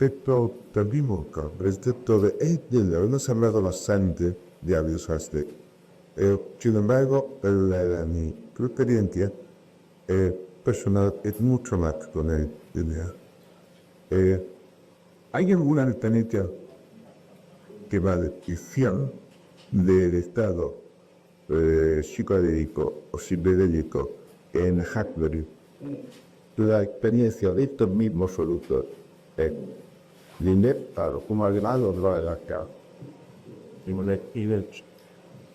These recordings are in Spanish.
rispetto al primo prescrittore e non sembrava bastante di avvisarsi. Sin embargo, mi preferencia personal es mucho más con el idea. ¿Hay alguna alternativa que va de ficción del estado psicodélico o psicodélico en Hackberry? La experiencia de estos mismos solutos l'inepta come grado della realtà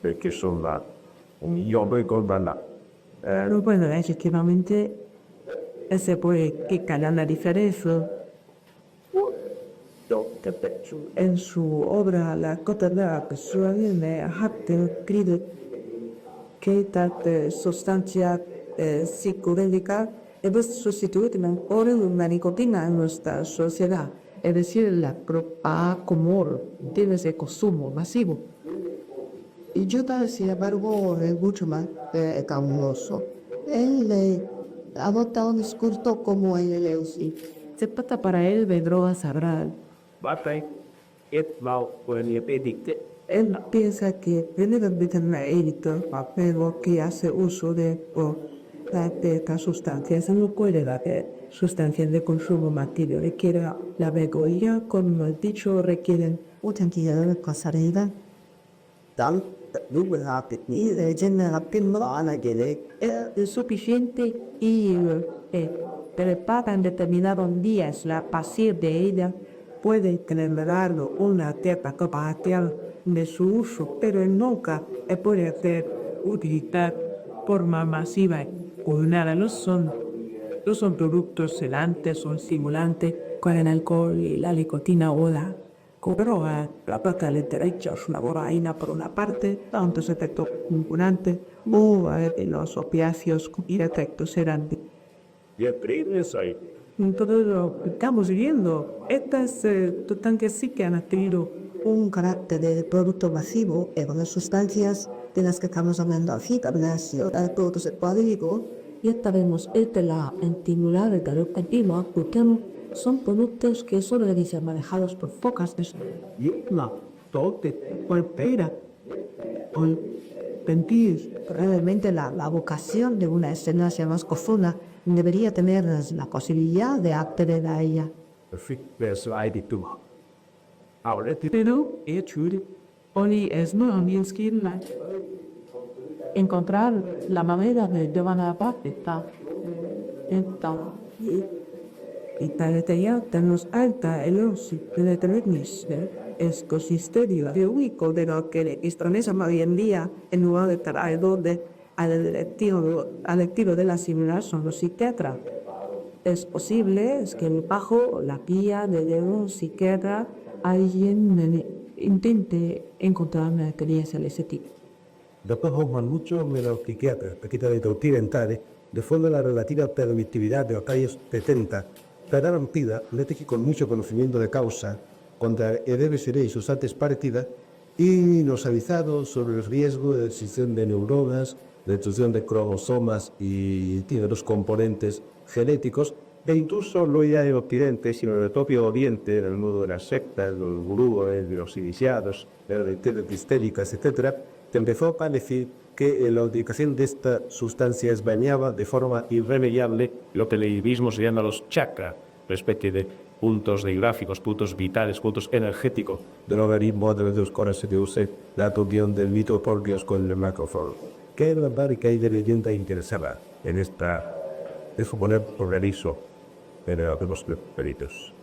perché sono là io poi con là Bueno, efectivamente, se puede que cada la diferencia. En su obra La Cota della Persuasione, Hartel crede che tale sostanza psicodélica debe sustituir mejor la nicotina en nuestra sociedad, es decir, la droga común tiene ese consumo masivo. Y yo, sin embargo, es mucho más cauteloso. Él adopta un discurso como el Eleusis. Se trata para él de droga sagrada. Él piensa que viene de tener élito, pero que hace uso de esta sustancia. Esa no puede dar sustancias de consumo masivo. Requiere la begonia, como el dicho, requieren Utantiere kasarida. Dan y de genera pinrana gele. es suficiente y preparan determinados días a partir de ella puede generar una cierta capacidad de su uso, pero nunca puede ser utilizada de forma masiva. Nada, no son productos sedantes o estimulantes con el alcohol y la nicotina o la droga. La parte derecha es una boraína por una parte, tantos efectos vinculantes o los opiáceos y efectos sedantes. Entonces lo que estamos viendo, estas sustancias sí que han adquirido Un carácter de producto masivo en las sustancias de las que estamos hablando aquí, gimnasio, productos psicodélicos. y esta vemos la estimular el calor continuo porque son productos que son manejados por pocas personas. Realmente la vocación de una escena más profunda debería tener la posibilidad de acceder a ella. Pero hoy es muy difícil encontrar la manera de llevar a parte y para ello tenemos alta el de transmisión ecosistema biológico de lo que extrañeza hoy en día en lugar de traer donde al estilo de la asimilación los psiquiatras. Es posible que bajo la guía de un psiquiatra alguien intente encontrar una experiencia de ese tipo. Dopo mucho menos psiquiatra, perché da occidentale, de fondo la relativa permitividad de los años 70, estará rompida, que con mucho conocimiento de causa, contra el DBSD y sus artes partidas, y nos ha avisado sobre el riesgo de destrucción de neuronas, de destrucción de cromosomas y de los componentes genéticos, e incluso no ya en Occidente, sino en el propio Oriente, en el mundo de las sectas, los gurúes, de los iniciados, de las epistéricas, etc., empezó a decir que la utilización de esta sustancia esbañaba de forma irremediable lo que el mismo se llama los chakras, una especie de puntos de gráficos, puntos vitales, puntos energéticos del organismo de los cuales se usa la unión del mitocondrios con el macrófago. ¿Qué es la barrica y de leyenda interesada en esta, de suponer progreso en los peritos?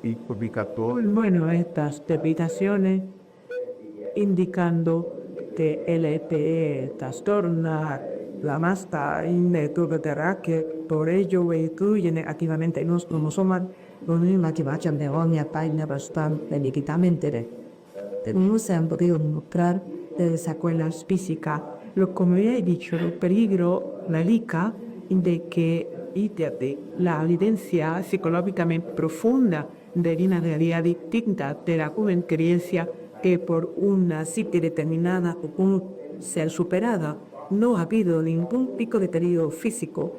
Y publicado Bueno, estas interpretaciones indicando que el EPE trastorna la masa invertebrada que por ello incluyen activamente los cromosomas la que vayan de onia paina bastante liquidamente. No se han podido mostrar secuelas físicas. Lo como ya he dicho, el peligro radica de que la evidencia psicológicamente profunda de una realidad distinta de la joven creencia que por una psique determinada o ser superada no ha habido ningún pico de peligro físico.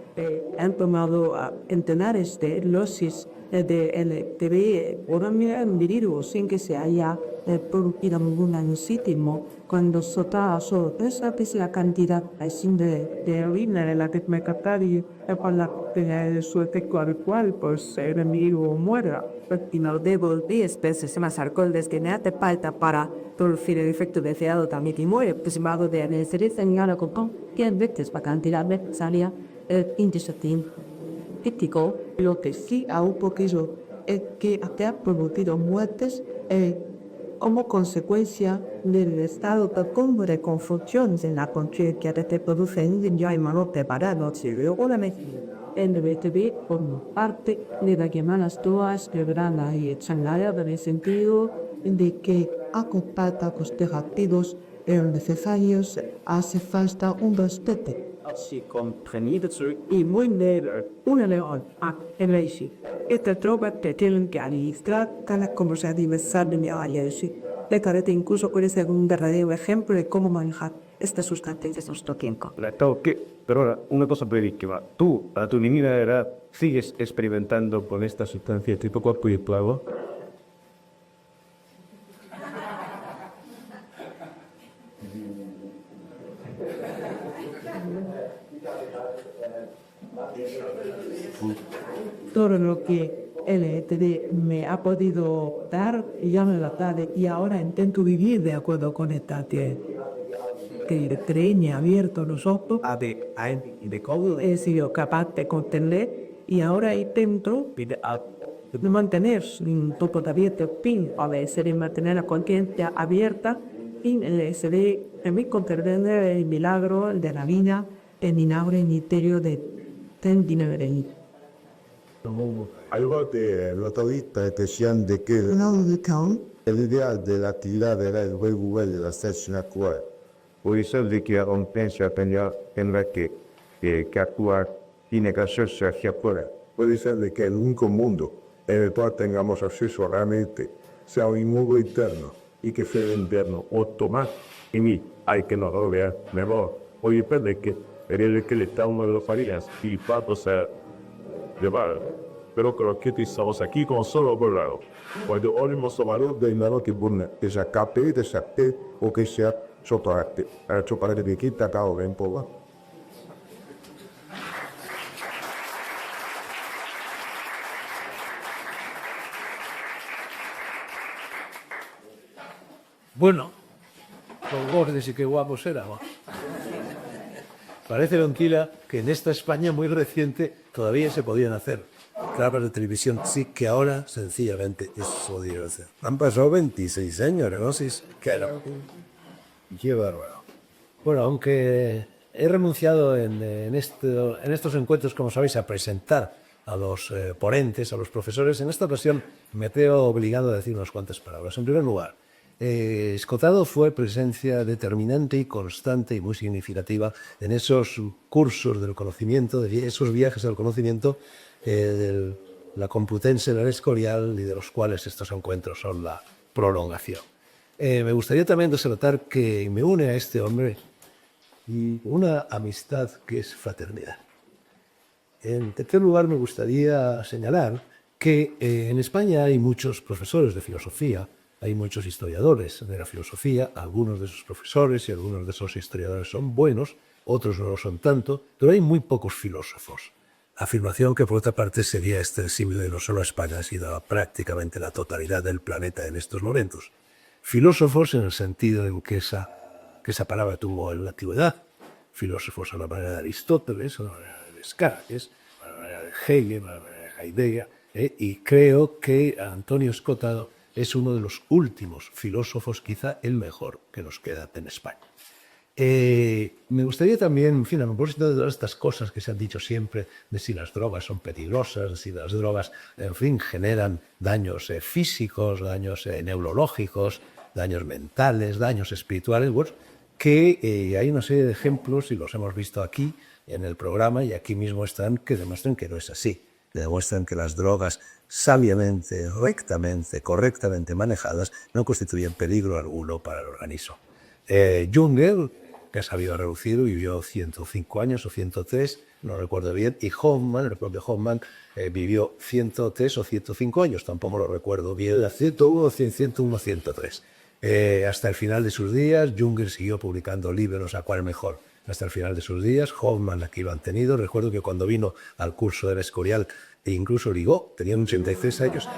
Han tomado centenares de dosis de LTV por individuo sin que se haya producido ningún daño sítimo. Cuando sota solo 3 veces la cantidad de orina en la que me captaría para la de su efecto habitual, pues el individuo muera. Y no debo 10 veces más alcohol desde que me hace falta para producir el efecto deseado también y muere aproximado de necesidad señala con 100 veces la cantidad necesaria indistinto. Crítico, lo que sí ha un poquillo es que ha producido muertes como consecuencia del estado de confusión en la conciencia que te producen ya en mano preparado. El BTV forma parte de las llamadas todas de grana y chanaya en el sentido de que a compartir los terapeutas necesarios hace falta un bastante. Así comprendido Y muy negro, una león, en la esta tropa que tienen que administrar cada conversación diversa de mi análisis. Le carete incluso puede ser un verdadero ejemplo de cómo manejar estas sustancias en nuestro tiempo. Pero ahora, una cosa verídica. Tú, a tu niña edad, sigues experimentando con esta sustancia tipo cuerpo y plago. Todo lo que LTD me ha podido dar, ya me lo da y ahora intento vivir de acuerdo con esta que me ha abierto los ojos. He sido capaz de contener y ahora intento de mantener un topo de abierto fin, a veces de mantener la conciencia abierta y de mi comprender el milagro de la vida en el misterio de Tendinere. Algo de los autoristas decían de que el ideal de la actividad era el juego de la estación actual. Por eso de que un piensa tendrá que actuar tiene que hacerse hacia afuera. Puede ser de que el único mundo en el cual tengamos acceso realmente sea un mundo interno y que sea el interno automático. Y mí hay que no lo vean mejor. Hoy depende que el que le está uno de los farías y pato ser llevar. Pero creo que estamos aquí con solo por lado. Cuando oímos valor de nada que buena, que se acape, desacte o que sea soporte. Ha hecho para que quita cao en poco. Bueno, los gordes y qué guapos éramos. Parece, Donquila, que en esta España muy reciente todavía se podían hacer programas de televisión, sí que ahora sencillamente es jodido hacer. Han pasado 26 años, ¿no? Sí, claro. Qué bárbaro. Bueno, aunque he renunciado en estos encuentros, como sabéis, a presentar a los ponentes, a los profesores, en esta ocasión me veo obligado a decir unas cuantas palabras. En primer lugar, Escotado fue presencia determinante y constante y muy significativa en esos cursos del conocimiento, de esos viajes al conocimiento de la Complutense, la Escorial, y de los cuales estos encuentros son la prolongación. Me gustaría también resaltar que me une a este hombre y una amistad que es fraternidad. En tercer lugar, me gustaría señalar que en España hay muchos profesores de filosofía, hay muchos historiadores de la filosofía, algunos de esos profesores y algunos de esos historiadores son buenos, otros no lo son tanto, pero hay muy pocos filósofos. Afirmación que por otra parte sería extensible no solo a España, sino a prácticamente la totalidad del planeta en estos momentos. Filósofos en el sentido en que esa palabra tuvo en la antigüedad, filósofos a la manera de Aristóteles, a la manera de Descartes, a la manera de Hegel, a la manera de Heidegger, y creo que Antonio Escotado es uno de los últimos filósofos, quizá el mejor que nos queda en España. Me gustaría también, en fin, a propósito de todas estas cosas que se han dicho siempre, de si las drogas son peligrosas, de si las drogas, en fin, generan daños físicos, daños neurológicos, daños mentales, daños espirituales, bueno, que hay una serie de ejemplos, y los hemos visto aquí en el programa, y aquí mismo están, que demuestran que no es así. Demuestran que las drogas sabiamente, rectamente, correctamente manejadas no constituyen peligro alguno para el organismo. Jung que ha sabido reducir, vivió 105 años o 103, no recuerdo bien, y Hoffman, el propio Hoffman, vivió 103 o 105 años, tampoco lo recuerdo bien, 101, 101, 103. Hasta el final de sus días, Junger siguió publicando libros, a cuál mejor. Hasta el final de sus días, Hoffman aquí lo han tenido. Recuerdo que cuando vino al curso del Escorial, e incluso ligó, tenía 83 años,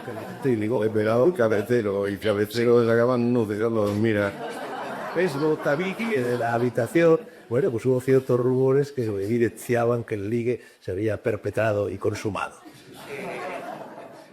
Y digo, he pegado el cabecero y cabecero acaban no dejando dormir. Peslo, tabique de la habitación. Bueno, pues hubo ciertos rumores que evidenciaban que el ligue se había perpetrado y consumado.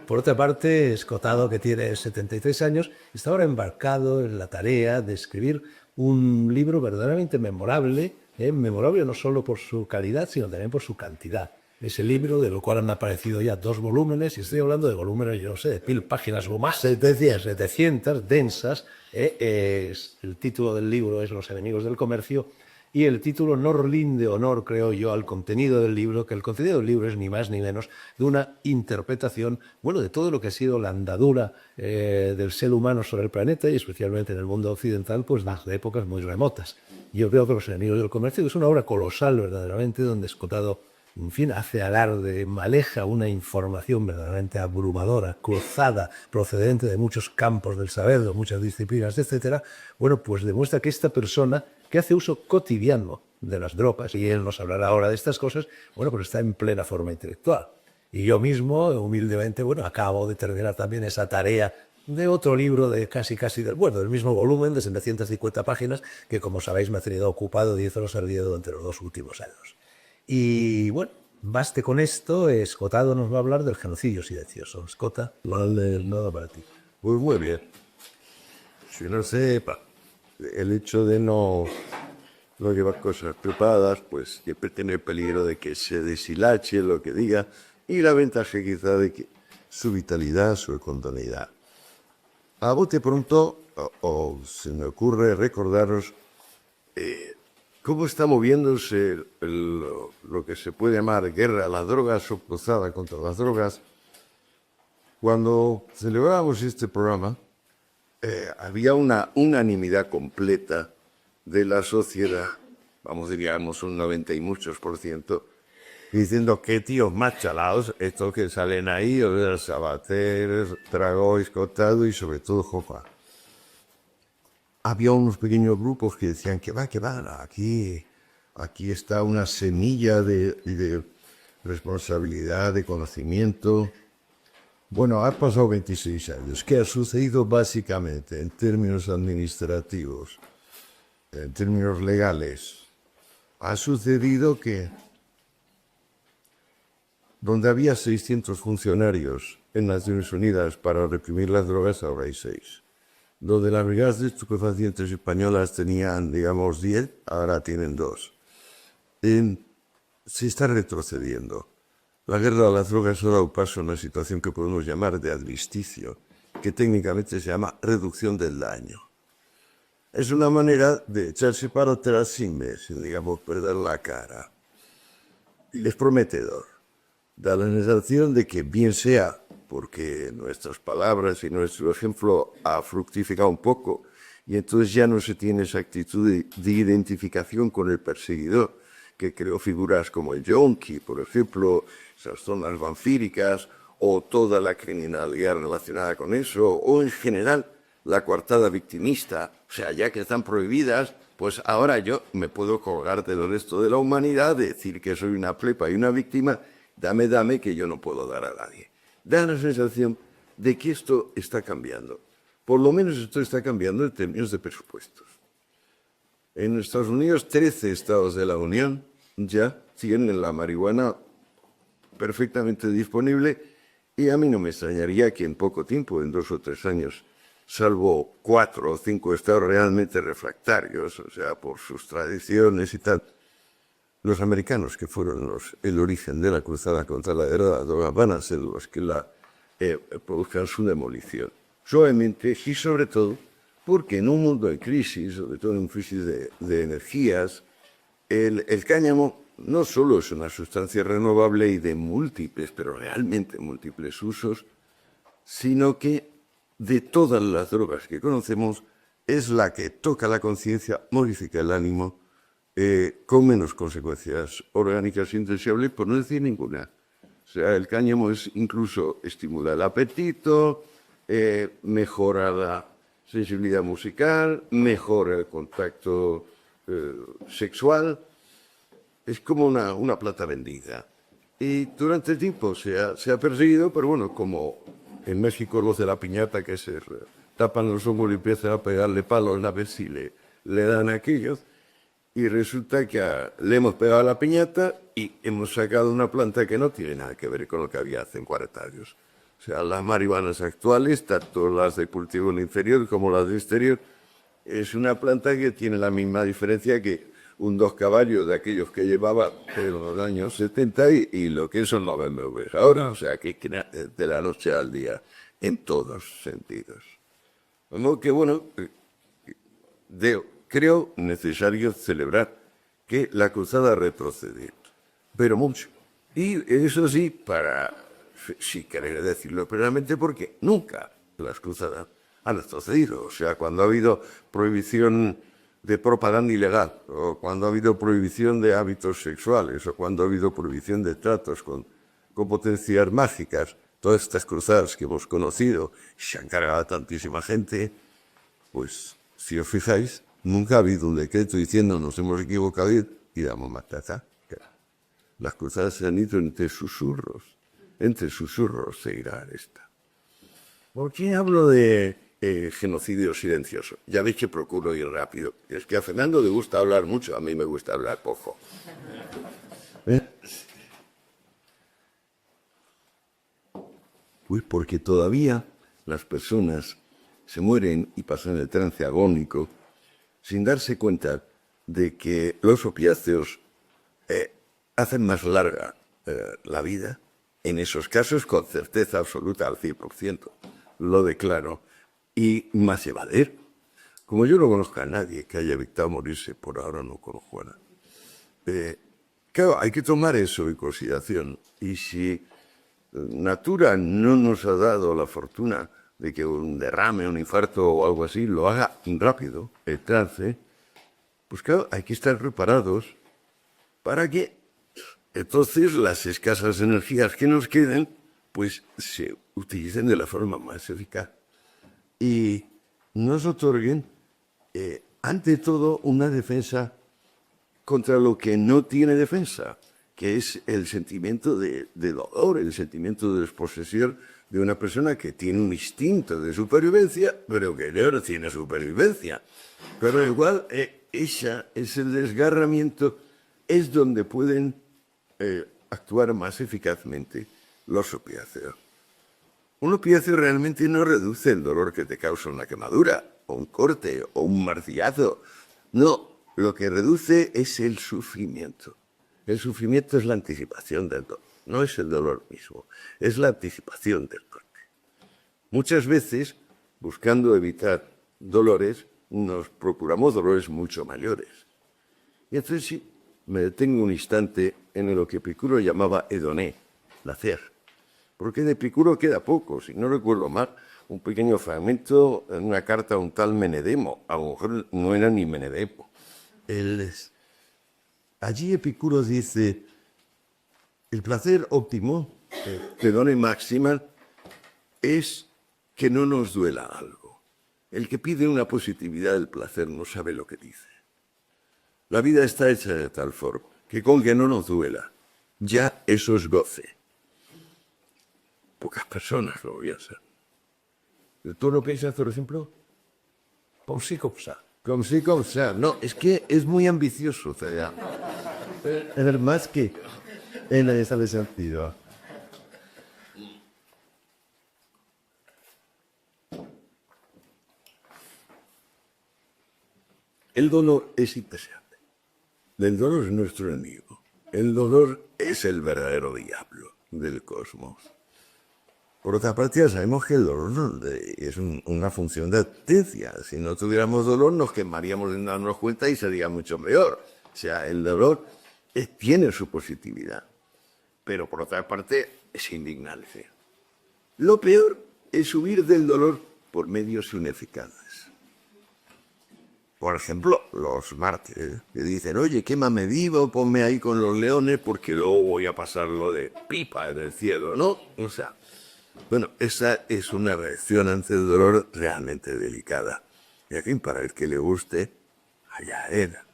Por otra parte, Escotado, que tiene 73 años, está ahora embarcado en la tarea de escribir un libro verdaderamente memorable, memorable no solo por su calidad, sino también por su cantidad. Ese libro, de lo cual han aparecido ya 2 volúmenes, y estoy hablando de volúmenes, yo no sé, de 1000 páginas o más, 700, densas. El título del libro es Los enemigos del comercio, y el título no rinde honor, creo yo, al contenido del libro, que el contenido del libro es ni más ni menos de una interpretación, bueno, de todo lo que ha sido la andadura del ser humano sobre el planeta, y especialmente en el mundo occidental, pues desde épocas muy remotas. Yo creo que Los enemigos del comercio es una obra colosal, verdaderamente, donde Escotado, en fin, hace alarde, maneja una información verdaderamente abrumadora, cruzada, procedente de muchos campos del saber, de muchas disciplinas, etcétera. Bueno, pues demuestra que esta persona, que hace uso cotidiano de las drogas, y él nos hablará ahora de estas cosas, bueno, pues está en plena forma intelectual. Y yo mismo, humildemente, bueno, acabo de terminar también esa tarea de otro libro de casi del mismo volumen, de 750 páginas, que como sabéis me ha tenido ocupado 10 horas al día durante los 2 últimos años. Y bueno, baste con esto, Escotado nos va a hablar del genocidio silencioso. Escota, vale nada para ti. Pues muy bien. Si no sepa, el hecho de no llevar cosas preparadas, pues siempre tiene el peligro de que se deshilache lo que diga, y la ventaja quizá de que su vitalidad, su espontaneidad. A bote pronto, o se me ocurre recordaros cómo está moviéndose lo que se puede llamar guerra a las drogas o cruzada contra las drogas. Cuando celebrábamos este programa, había una unanimidad completa de la sociedad, vamos, diríamos un 90 y muchos %, diciendo que tíos más chalados, estos que salen ahí, o sea, Sabater, Dragó, Escotado y sobre todo Jopa. Había unos pequeños grupos que decían que va, aquí está una semilla de responsabilidad, de conocimiento. Bueno, ha pasado 26 años. ¿Qué ha sucedido básicamente en términos administrativos, en términos legales? Ha sucedido que donde había 600 funcionarios en Naciones Unidas para reprimir las drogas, ahora hay 6. Donde las brigadas de estupefacientes españolas tenían, digamos, 10, ahora tienen 2. Se está retrocediendo. La guerra a las drogas ha dado paso a una situación que podemos llamar de armisticio, que técnicamente se llama reducción del daño. Es una manera de echarse para atrás sin digamos, perder la cara. Y es prometedor. Da la sensación de que bien sea porque nuestras palabras y nuestro ejemplo ha fructificado un poco y entonces ya no se tiene esa actitud de identificación con el perseguidor, que creó figuras como el yonki, por ejemplo, esas zonas vampíricas, o toda la criminalidad relacionada con eso, o en general la coartada victimista. O sea, ya que están prohibidas, pues ahora yo me puedo colgar del resto de la humanidad, decir que soy una plepa y una víctima, dame, que yo no puedo dar a nadie. Da la sensación de que esto está cambiando. Por lo menos esto está cambiando en términos de presupuestos. En Estados Unidos, 13 estados de la Unión ya tienen la marihuana perfectamente disponible, y a mí no me extrañaría que en poco tiempo, en 2 o 3 años, salvo 4 o 5 estados realmente refractarios, o sea, por sus tradiciones y tal, los americanos, que fueron el origen de la cruzada contra la droga, van a ser los que produzcan su demolición. Suavemente y sobre todo porque en un mundo de crisis, sobre todo en un crisis de energías, el cáñamo no solo es una sustancia renovable y de múltiples, pero realmente múltiples usos, sino que de todas las drogas que conocemos es la que toca la conciencia, modifica el ánimo con menos consecuencias orgánicas indeseables, por no decir ninguna. O sea, el cáñamo incluso estimula el apetito, mejora la sensibilidad musical, mejora el contacto sexual. Es como una planta bendita. Y durante el tiempo se ha perseguido, pero bueno, como en México los de la piñata que se tapan los ojos y empiezan a pegarle palos a ver si le dan aquellos. Y resulta que le hemos pegado a la piñata y hemos sacado una planta que no tiene nada que ver con lo que había hace 40 años. O sea, las marihuanas actuales, tanto las de cultivo en inferior como las de exterior, es una planta que tiene la misma diferencia que un 2 caballos de aquellos que llevaba en los años 70 y lo que son los BMWs ahora, o sea, que de la noche al día, en todos sentidos. Como que bueno, creo necesario celebrar que la cruzada ha retrocedido, pero mucho. Y eso sí, si querer decirlo plenamente, porque nunca las cruzadas han retrocedido. O sea, cuando ha habido prohibición de propaganda ilegal, o cuando ha habido prohibición de hábitos sexuales, o cuando ha habido prohibición de tratos con potencias mágicas, todas estas cruzadas que hemos conocido, se han cargado a tantísima gente, pues, si os fijáis, nunca ha habido un decreto diciendo nos hemos equivocado y damos matanza. Las cruzadas se han ido entre susurros se irá esta. ¿Por qué hablo de genocidio silencioso? Ya veis que procuro ir rápido. Es que a Fernando le gusta hablar mucho, a mí me gusta hablar poco. Pues porque todavía las personas se mueren y pasan el trance agónico sin darse cuenta de que los opiáceos hacen más larga la vida. En esos casos, con certeza absoluta al 100%, lo declaro, y más llevadero. Como yo no conozco a nadie que haya evitado morirse, por ahora no conozco a nadie. Claro, hay que tomar eso en consideración. Y si Natura no nos ha dado la fortuna de que un derrame, un infarto o algo así lo haga rápido, el trance, pues claro, hay que estar preparados para que entonces las escasas energías que nos queden, pues se utilicen de la forma más eficaz. Y nos otorguen, ante todo, una defensa contra lo que no tiene defensa, que es el sentimiento de dolor, el sentimiento de desposesión de una persona que tiene un instinto de supervivencia, pero que no tiene supervivencia. Pero igual, ese desgarramiento es donde pueden actuar más eficazmente los opiáceos. Un opiáceo realmente no reduce el dolor que te causa una quemadura, o un corte, o un martillazo. No, lo que reduce es el sufrimiento. El sufrimiento es la anticipación del dolor, no es el dolor mismo, es la anticipación del corte. Muchas veces, buscando evitar dolores, nos procuramos dolores mucho mayores. Y entonces sí, me detengo un instante en lo que Epicuro llamaba hedoné, placer. Porque de Epicuro queda poco, si no recuerdo mal, un pequeño fragmento en una carta a un tal Menedemo. A lo mejor no era ni Menedemo. Allí Epicuro dice, el placer óptimo, hedone máxima, es que no nos duela algo. El que pide una positividad del placer no sabe lo que dice. La vida está hecha de tal forma que con que no nos duela, ya eso es goce. Pocas personas lo piensan. ¿Tú no piensas, por ejemplo? Com sí, com ça. Como sí, como sea. No, es que es muy ambicioso, o sea, Es más que en ese sentido. el dolor es indeseable. El dolor es nuestro enemigo. El dolor es el verdadero diablo del cosmos. Por otra parte, ya sabemos que el dolor es una función de advertencia. Si no tuviéramos dolor, nos quemaríamos sin darnos cuenta y sería mucho peor. O sea, el dolor tiene su positividad. Pero por otra parte, es indignarse. Lo peor es huir del dolor por medios ineficaces. Por ejemplo, los mártires, que dicen, oye, quémame vivo, ponme ahí con los leones, porque luego voy a pasarlo de pipa en el cielo, ¿no? O sea, bueno, esa es una reacción ante el dolor realmente delicada. Y en fin, para el que le guste, allá era.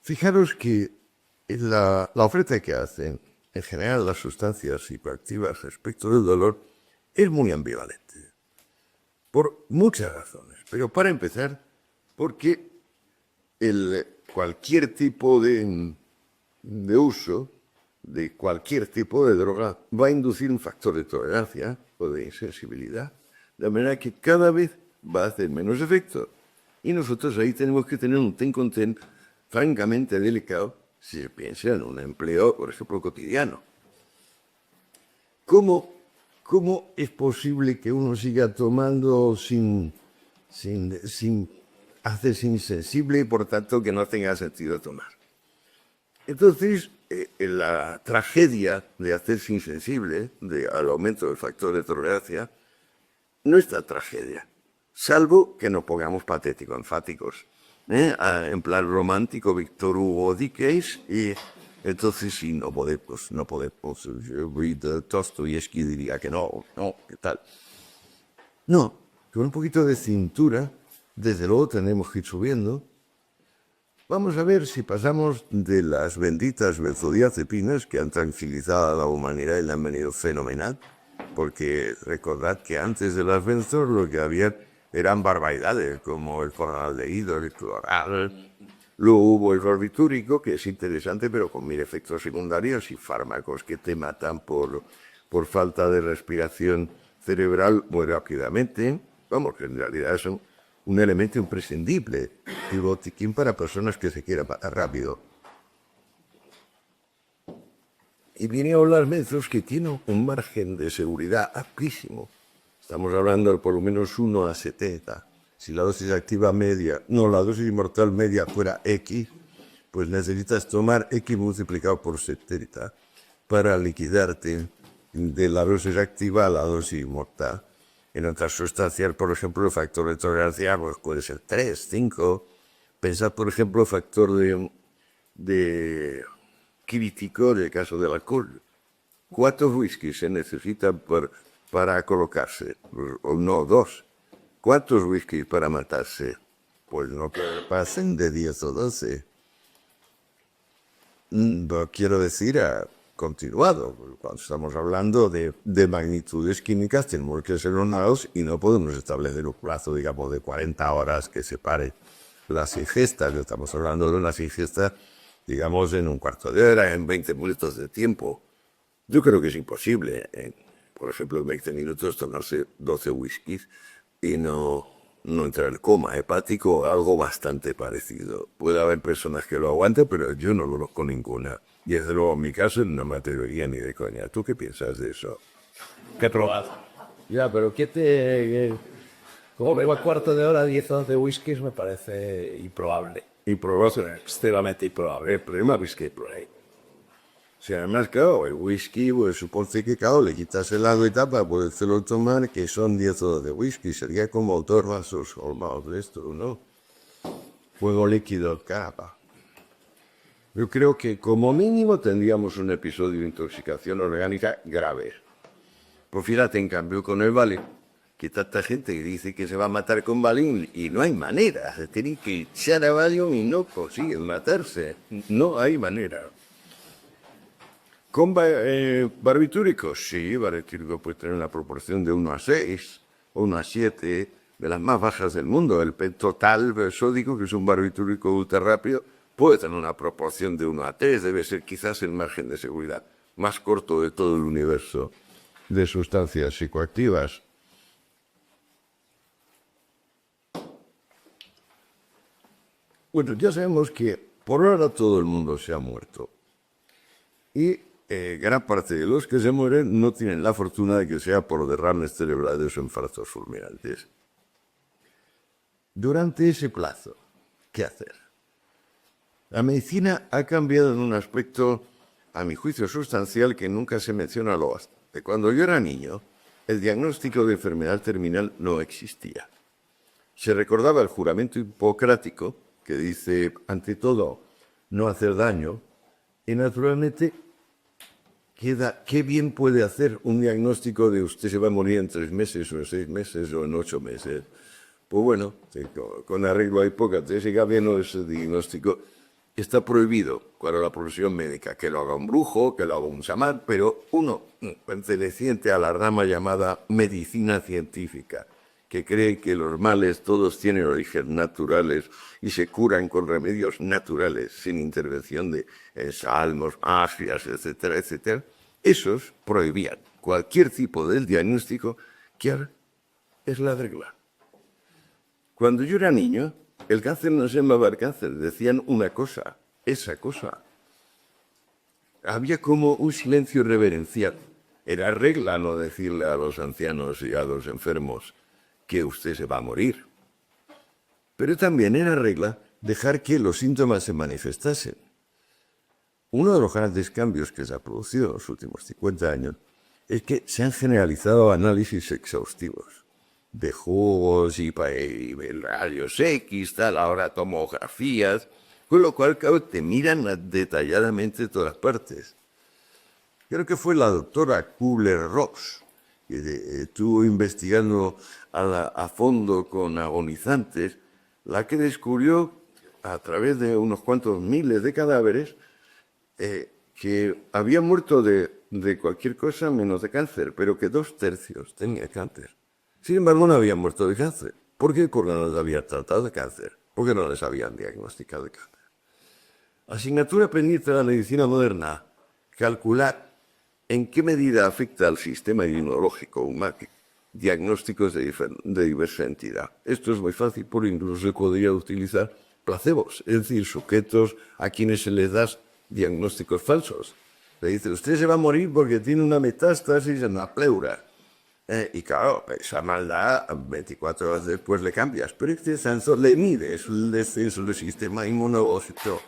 Fijaros que la oferta que hacen, en general, las sustancias psicoactivas respecto del dolor, es muy ambivalente. Por muchas razones. Pero para empezar, porque cualquier tipo de uso de cualquier tipo de droga va a inducir un factor de tolerancia o de insensibilidad, de manera que cada vez va a hacer menos efecto. Y nosotros ahí tenemos que tener un ten con ten francamente delicado si se piensa en un empleo, por ejemplo, cotidiano. ¿Cómo es posible que uno siga tomando sin hacerse insensible y por tanto que no tenga sentido tomar? Entonces, la tragedia de hacerse insensible, al aumento del factor de tolerancia, no es tan tragedia, salvo que nos pongamos patéticos, enfáticos, en plan romántico, Víctor Hugo Dickens, y entonces sí, no podemos, Dostoyevsky diría que no, ¿qué tal? No, con un poquito de cintura, desde luego tenemos que ir subiendo. Vamos a ver si pasamos de las benditas benzodiazepinas que han tranquilizado a la humanidad y le han venido fenomenal, porque recordad que antes de las benzos lo que había eran barbaridades, como el formaldehído, el cloral. Luego hubo el barbitúrico, que es interesante, pero con 1000 efectos secundarios y fármacos que te matan por falta de respiración cerebral muy rápidamente. Vamos, que en realidad son un elemento imprescindible y botiquín para personas que se quieran matar rápido. Y vinieron las benzos que tienen un margen de seguridad amplísimo. Estamos hablando de por lo menos 1 a 70. Si la dosis activa media, la dosis mortal media fuera X, pues necesitas tomar X multiplicado por 70 para liquidarte de la dosis activa a la dosis mortal. En otras sustancias, por ejemplo, el factor de tolerancia pues puede ser 3, 5. Pensad, por ejemplo, el factor de crítico en el caso del alcohol. ¿Cuántos whiskies se necesitan para colocarse? O no, 2. ¿Cuántos whiskies para matarse? Pues no pasen de 10 o 12. No quiero decir continuado. Cuando estamos hablando de magnitudes químicas, tenemos que ser honrados y no podemos establecer un plazo, digamos, de 40 horas que separe las ingestas. Estamos hablando de una ingesta, digamos, en un cuarto de hora, en 20 minutos de tiempo. Yo creo que es imposible, por ejemplo, en 20 minutos tomarse 12 whiskies y no entrar en coma hepático o algo bastante parecido. Puede haber personas que lo aguanten, pero yo no lo conozco ninguna. Y desde luego en mi caso no me atrevería ni de coña. ¿Tú qué piensas de eso? ¿Qué he probado? Ya, pero como vengo a cuarto de hora, 10 o 11 whiskies, me parece improbable. Improbable. Extremadamente improbable. El problema es que por ahí. O sea, además, claro, el whisky, pues supone que, claro, le quitas el agua y tal para podérselo tomar, que son 10 o de whisky. Sería como 2 vasos colmados de esto, ¿no? Fuego líquido, capa. Yo creo que como mínimo tendríamos un episodio de intoxicación orgánica grave. Pues fíjate, en cambio, con el Valium, que tanta gente que dice que se va a matar con Valium y no hay manera. Se tienen que echar a Valium y no consiguen matarse. No hay manera. ¿Con barbitúrico? Sí, barbitúrico puede tener una proporción de 1 a 6 o 1 a 7, de las más bajas del mundo. El pentotal sódico, que es un barbitúrico ultra rápido, puede tener una proporción de 1 a 3, debe ser quizás el margen de seguridad más corto de todo el universo de sustancias psicoactivas. Bueno, ya sabemos que por ahora todo el mundo se ha muerto. Y gran parte de los que se mueren no tienen la fortuna de que sea por derrames cerebrales o infartos fulminantes. Durante ese plazo, ¿qué hacer? La medicina ha cambiado en un aspecto, a mi juicio, sustancial que nunca se menciona lo bastante. Cuando yo era niño, el diagnóstico de enfermedad terminal no existía. se recordaba el juramento hipocrático que dice, ante todo, no hacer daño, y naturalmente qué bien puede hacer un diagnóstico de usted se va a morir en 3 meses o en 6 meses o en 8 meses. Pues bueno, con arreglo a Hipócrates, siga bien ese diagnóstico. Está prohibido para la profesión médica que lo haga un brujo, que lo haga un chamán, pero uno perteneciente a la rama llamada medicina científica, que cree que los males todos tienen origen naturales y se curan con remedios naturales, sin intervención de salmos, magias, etcétera, etcétera, esos prohibían cualquier tipo de diagnóstico que ahora es la regla. Cuando yo era niño, el cáncer no se llamaba cáncer, decían una cosa, esa cosa. Había como un silencio reverencial. Era regla no decirle a los ancianos y a los enfermos que usted se va a morir. Pero también era regla dejar que los síntomas se manifestasen. Uno de los grandes cambios que se ha producido en los últimos 50 años es que se han generalizado análisis exhaustivos de jugos y rayos X, tal, ahora tomografías, con lo cual, claro, te miran detalladamente todas partes. Creo que fue la doctora Kubler-Ross, que estuvo investigando a fondo con agonizantes, la que descubrió, a través de unos cuantos miles de cadáveres, que había muerto de cualquier cosa menos de cáncer, pero que 2/3 tenía cáncer. Sin embargo, no habían muerto de cáncer. ¿Por qué? Porque no les habían tratado de cáncer, porque no les habían diagnosticado de cáncer. Asignatura pendiente de la medicina moderna, calcular en qué medida afecta al sistema inmunológico humano diagnósticos de diversa entidad. Esto es muy fácil, porque incluso se podría utilizar placebos, es decir, sujetos a quienes se les da diagnósticos falsos. Le dice, usted se va a morir porque tiene una metástasis en la pleura. Y claro, esa maldad 24 horas después le cambias, pero este sensor le mide el descenso del sistema inmunológico.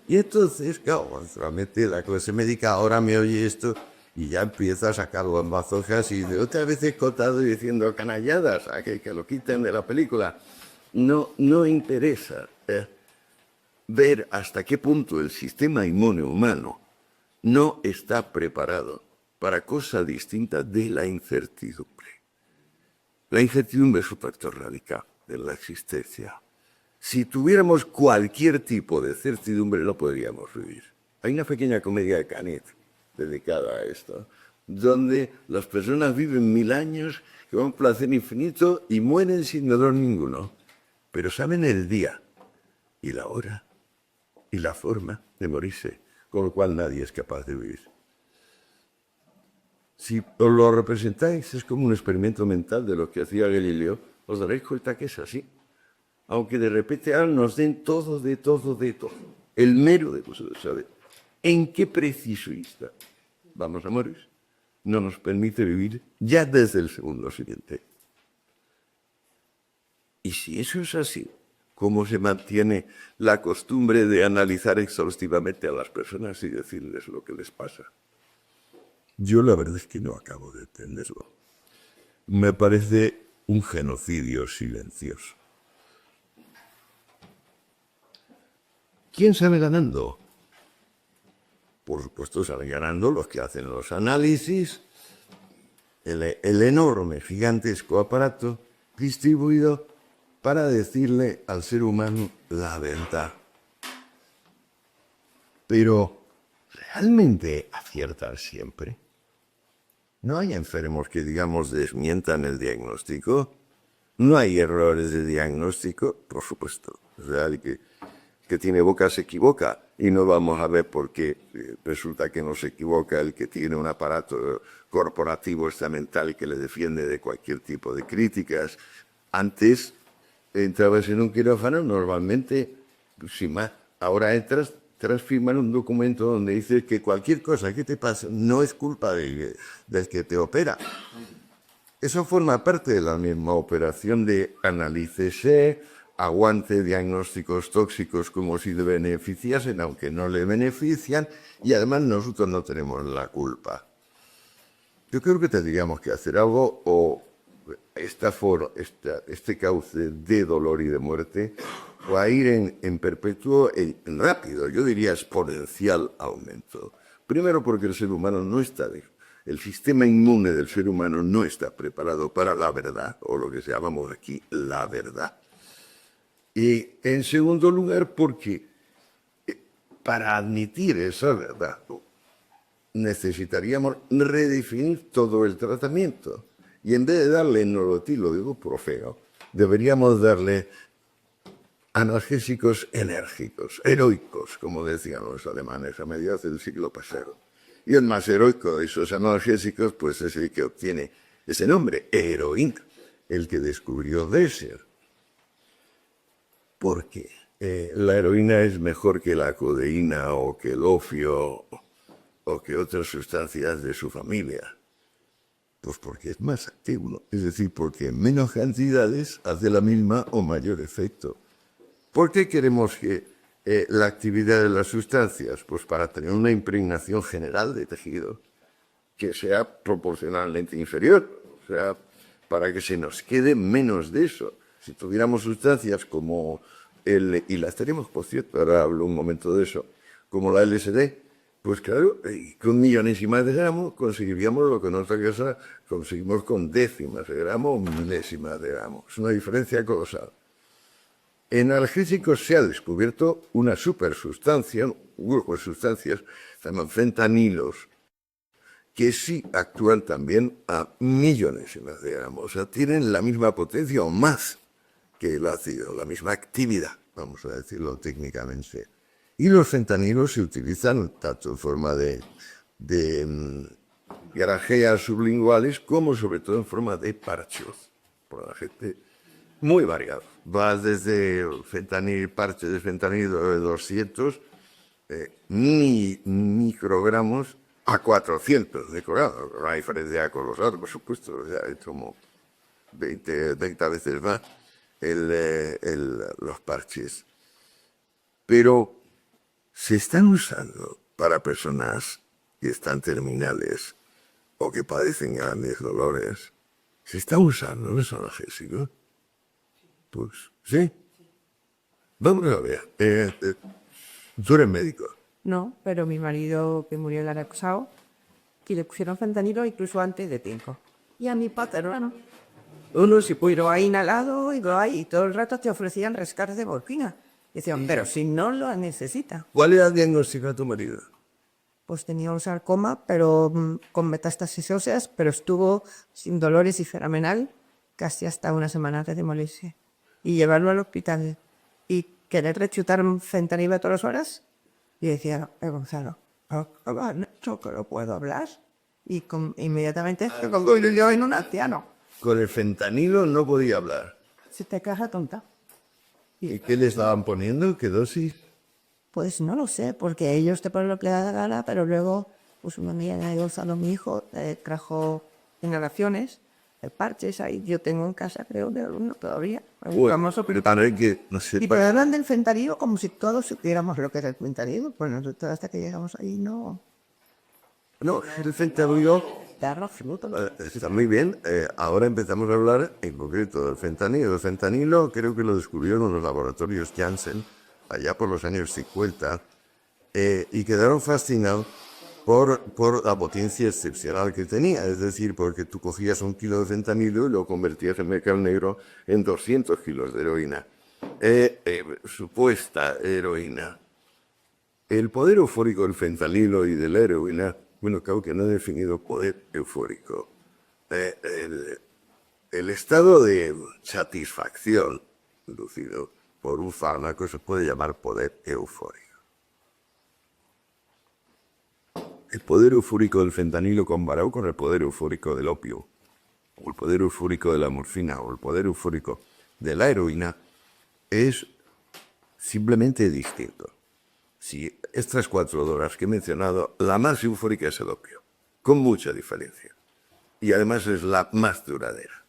Y entonces, claro, naturalmente la clase médica ahora me oye esto y ya empieza a sacarlo en hojas y de otra vez he contado diciendo canalladas, a que lo quiten de la película. No interesa ver hasta qué punto el sistema inmune humano no está preparado para cosa distinta de la incertidumbre. La incertidumbre es un factor radical de la existencia. Si tuviéramos cualquier tipo de certidumbre, no podríamos vivir. Hay una pequeña comedia de Canet dedicada a esto, donde las personas viven 1000 años, con un placer infinito y mueren sin dolor ninguno. Pero saben el día y la hora y la forma de morirse, con lo cual nadie es capaz de vivir. Si os lo representáis, es como un experimento mental de lo que hacía Galileo, os daréis cuenta que es así. Aunque de repente nos den todo, el mero de saber en qué preciso instante vamos a morir, no nos permite vivir ya desde el segundo siguiente. Y si eso es así, ¿cómo se mantiene la costumbre de analizar exhaustivamente a las personas y decirles lo que les pasa? Yo la verdad es que no acabo de entenderlo. Me parece un genocidio silencioso. ¿Quién sale ganando? Por supuesto salen ganando los que hacen los análisis, el enorme, gigantesco aparato distribuido para decirle al ser humano la verdad. Pero, ¿realmente aciertan siempre? ¿No hay enfermos que, digamos, desmientan el diagnóstico? ¿No hay errores de diagnóstico? Por supuesto. O sea, el que tiene boca se equivoca y no vamos a ver por qué resulta que no se equivoca el que tiene un aparato corporativo estamental que le defiende de cualquier tipo de críticas. Antes entrabas en un quirófano, normalmente, sin más, ahora entras tras firmar un documento donde dices que cualquier cosa que te pase no es culpa del que te opera. Eso forma parte de la misma operación de analícese, aguante diagnósticos tóxicos como si le beneficiasen, aunque no le benefician, y además nosotros no tenemos la culpa. Yo creo que tendríamos que hacer algo o este cauce de dolor y de muerte va a ir en perpetuo, en rápido, yo diría exponencial aumento. Primero porque el ser humano no está, el sistema inmune del ser humano no está preparado para la verdad, o lo que llamamos aquí la verdad. Y en segundo lugar porque para admitir esa verdad necesitaríamos redefinir todo el tratamiento. Y en vez de darle nolotil o ibuprofeno, deberíamos darle analgésicos enérgicos, heroicos, como decían los alemanes a mediados del siglo pasado. Y el más heroico de esos analgésicos, pues es el que obtiene ese nombre, heroína, el que descubrió Dresser. ¿Por qué? La heroína es mejor que la codeína o que el opio o que otras sustancias de su familia. Pues porque es más activo, es decir, porque en menos cantidades hace la misma o mayor efecto. ¿Por qué queremos que la actividad de las sustancias? Pues para tener una impregnación general de tejido que sea proporcionalmente inferior, o sea, para que se nos quede menos de eso. Si tuviéramos sustancias como y las tenemos, por cierto, ahora hablo un momento de eso, como la LSD, pues claro, con millonésimas de gramos conseguiríamos lo que en otra casa conseguimos con décimas de gramo o milésimas de gramo. Es una diferencia colosal. En analgésicos se ha descubierto una supersustancia, un grupo de sustancias, se llaman fentanilos, que sí actúan también a millonésimas de gramos. O sea, tienen la misma potencia o más que el ácido, la misma actividad, vamos a decirlo técnicamente. Y los fentanilos se utilizan tanto en forma de grajeas sublinguales como sobre todo en forma de parchos, por la gente muy variado. Va desde parches de fentanilo de 200 microgramos a 400 microgramos. Una diferencia colosal, por supuesto, o sea, es como 20 veces más los parches. Pero se están usando para personas que están terminales o que padecen grandes dolores. ¿Se están usando los analgésicos? Pues sí. Vamos a ver. Tú eres médico. No, pero mi marido que murió el año pasado, que le pusieron fentanilo incluso antes de tiempo. Y a mi paterno, uno se pudo ahí inhalado y todo el rato te ofrecían rescates de morfina. Y decían, pero si no lo necesita. ¿Cuál era el diagnóstico de tu marido? Pues tenía un sarcoma, pero con metástasis óseas, pero estuvo sin dolores y fenomenal casi hasta una semana antes de morirse. Y llevarlo al hospital y querer rechutar un fentanilo todas las horas. Y decía, Gonzalo, yo que no puedo hablar. Y inmediatamente me pongo yo en un anciano. Con el fentanilo no podía hablar. Se te caja tonta. ¿Y qué le estaban poniendo? ¿Qué dosis? Pues no lo sé, porque ellos te ponen lo que le da la gana, pero luego, pues una amiga de Gonzalo, mi hijo, trajo inhalaciones, parches, ahí yo tengo en casa, creo, de alguno todavía. Famoso, pero para que no sé. y pero hablan del fentanilo como si todos supiéramos lo que es el fentanilo. Pues nosotros hasta que llegamos ahí no. No, el fentanilo Darlo absoluto. está muy bien. Ahora empezamos a hablar en concreto del fentanilo. El fentanilo creo que lo descubrieron los laboratorios Janssen allá por los años 50 y quedaron fascinados por la potencia excepcional que tenía. Es decir, porque tú cogías 1 kilo de fentanilo y lo convertías en mercado negro en 200 kilos de heroína. Supuesta heroína. El poder eufórico del fentanilo y de la heroína, bueno, creo que no he definido poder eufórico. El estado de satisfacción inducido por un fármaco se puede llamar poder eufórico. El poder eufórico del fentanilo comparado con el poder eufórico del opio, o el poder eufórico de la morfina, o el poder eufórico de la heroína, es simplemente distinto. Si estas 4 drogas que he mencionado, la más eufórica es el opio, con mucha diferencia. Y además es la más duradera.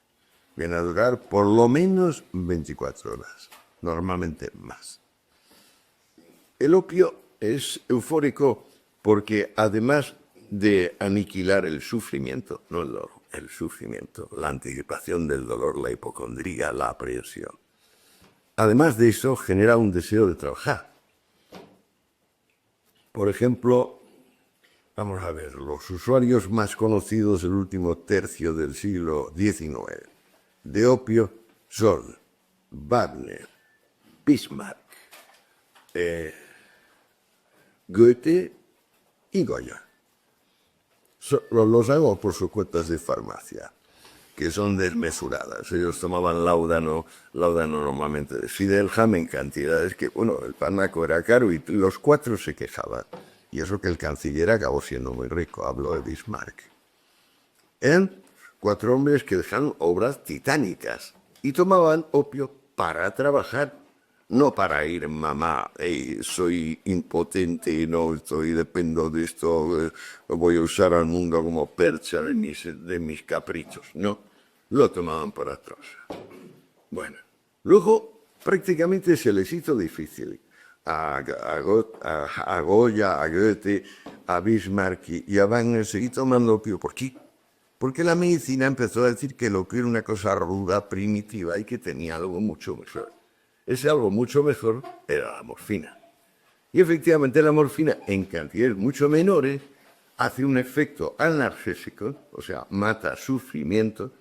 Viene a durar por lo menos 24 horas, normalmente más. El opio es eufórico porque además de aniquilar el sufrimiento, no el dolor, el sufrimiento, la anticipación del dolor, la hipocondría, la aprensión. Además de eso, genera un deseo de trabajar. Por ejemplo, vamos a ver, los usuarios más conocidos del último tercio del siglo XIX de opio son Wagner, Bismarck, Goethe y Goya. Los hago por sus cuentas de farmacia, que son desmesuradas. Ellos tomaban láudano normalmente de Fidelham en cantidades que, bueno, el fármaco era caro y los cuatro se quejaban. Y eso que el canciller acabó siendo muy rico, habló de Bismarck. Eran 4 hombres que dejaron obras titánicas y tomaban opio para trabajar, no para ir, mamá, soy impotente, no dependo de esto, voy a usar al mundo como percha de mis caprichos. No, lo tomaban para trabajar. Bueno, luego prácticamente se les hizo difícil a Goya, a Goethe, a Bismarck y a Wagner seguir tomando opio. ¿Por qué? Porque la medicina empezó a decir que el opio era una cosa ruda, primitiva y que tenía algo mucho mejor. Ese algo mucho mejor era la morfina. Y efectivamente la morfina, en cantidades mucho menores, hace un efecto analgésico, o sea, mata sufrimiento,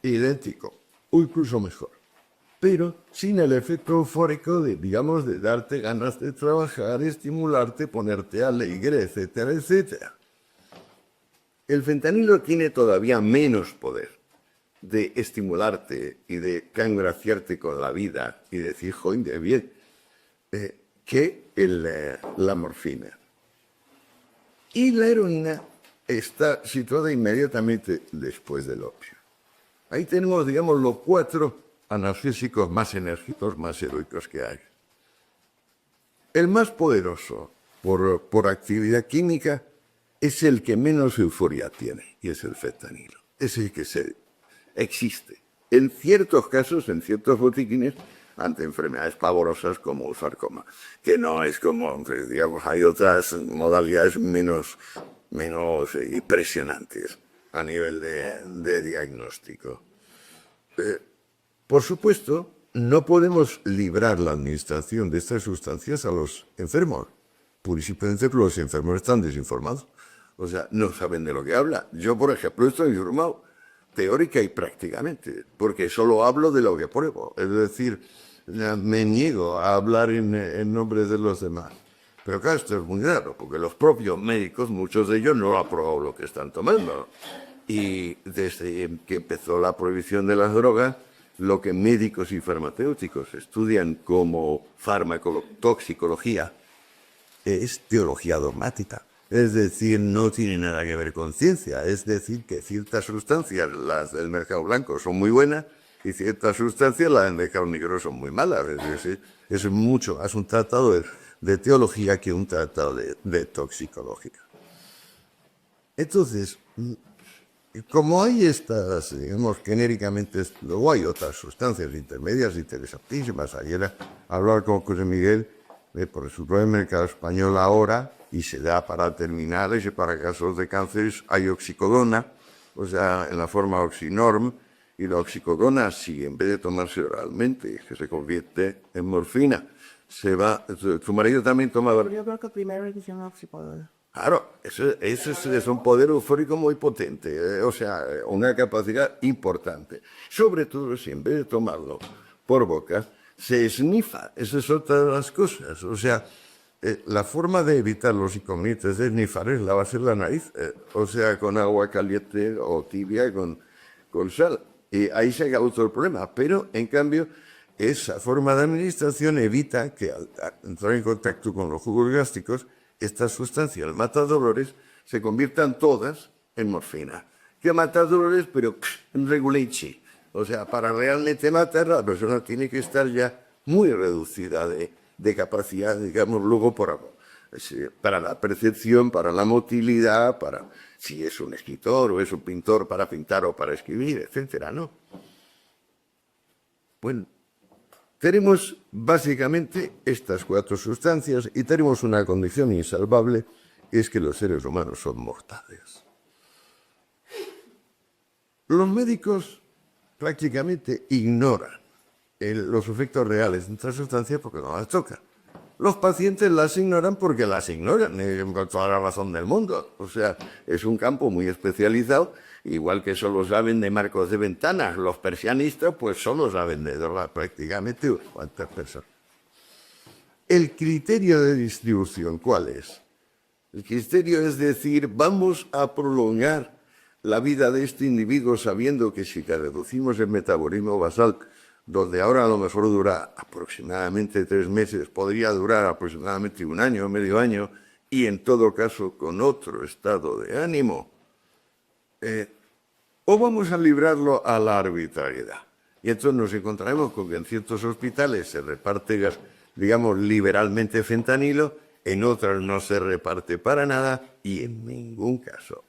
idéntico, o incluso mejor. Pero sin el efecto eufórico de, digamos, de darte ganas de trabajar, estimularte, ponerte alegre, etcétera, etcétera. El fentanilo tiene todavía menos poder de estimularte y de congraciarte con la vida y decir, joder, de bien, que la morfina. Y la heroína está situada inmediatamente después del opio. Ahí tenemos, digamos, los 4 analgésicos más enérgicos, más heroicos que hay. El más poderoso por actividad química es el que menos euforia tiene, y es el fentanilo. Es el que existe. En ciertos casos, en ciertos botiquines, ante enfermedades pavorosas como el sarcoma, que no es como, digamos, hay otras modalidades menos impresionantes a nivel de diagnóstico. Por supuesto, no podemos librar la administración de estas sustancias a los enfermos. Pura y simplemente los enfermos están desinformados. O sea, no saben de lo que hablan. Yo, por ejemplo, estoy informado teórica y prácticamente, porque solo hablo de lo que pruebo. Es decir, me niego a hablar en nombre de los demás. Pero claro, esto es muy raro, porque los propios médicos, muchos de ellos no han probado lo que están tomando. Y desde que empezó la prohibición de las drogas, lo que médicos y farmacéuticos estudian como farmacotoxicología es teología dogmática. Es decir, no tiene nada que ver con ciencia. Es decir, que ciertas sustancias, las del mercado blanco, son muy buenas y ciertas sustancias, las del mercado negro, son muy malas. Es decir, es mucho más un tratado de teología que un tratado de toxicología. Entonces, como hay estas, digamos, genéricamente, luego hay otras sustancias intermedias interesantísimas. Ayer hablaba con José Miguel por ejemplo, en el mercado español ahora, y se da para terminales y para casos de cánceres, hay oxicodona, o sea, en la forma oxinorm, y la oxicodona, si en vez de tomarse oralmente, que se convierte en morfina, se va... ¿Tu marido también tomaba? Yo creo que primero edición oxicodona. Claro, eso es un poder eufórico muy potente, o sea, una capacidad importante. Sobre todo si en vez de tomarlo por boca, se esnifa. Esa es otra de las cosas. O sea, la forma de evitar los inconvenientes de esnifar es la base de la nariz, o sea, con agua caliente o tibia con sal. Y ahí se acabó todo el problema. Pero, en cambio, esa forma de administración evita que al entrar en contacto con los jugos gástricos, estas sustancias matadolores se conviertan todas en morfina. Que matadolores, pero en reguleche. O sea, para realmente matar, la persona tiene que estar ya muy reducida de capacidad, digamos, luego para la percepción, para la motilidad, para si es un escritor o es un pintor para pintar o para escribir, etcétera, ¿no? Bueno, tenemos básicamente estas 4 sustancias y tenemos una condición insalvable, es que los seres humanos son mortales. Los médicos prácticamente ignoran los efectos reales de esta sustancia porque no las tocan. Los pacientes las ignoran porque las ignoran, con toda la razón del mundo. O sea, es un campo muy especializado, igual que solo saben de marcos de ventanas. Los persianistas, pues solo saben de drogas prácticamente. ¿Cuántas personas? El criterio de distribución, ¿cuál es? El criterio es decir, vamos a prolongar la vida de este individuo sabiendo que si le reducimos el metabolismo basal, donde ahora a lo mejor dura aproximadamente 3 meses, podría durar aproximadamente 1 año, medio año, y en todo caso con otro estado de ánimo, o vamos a librarlo a la arbitrariedad. Y entonces nos encontraremos con que en ciertos hospitales se reparte, digamos, liberalmente fentanilo, en otras no se reparte para nada, y en ningún caso,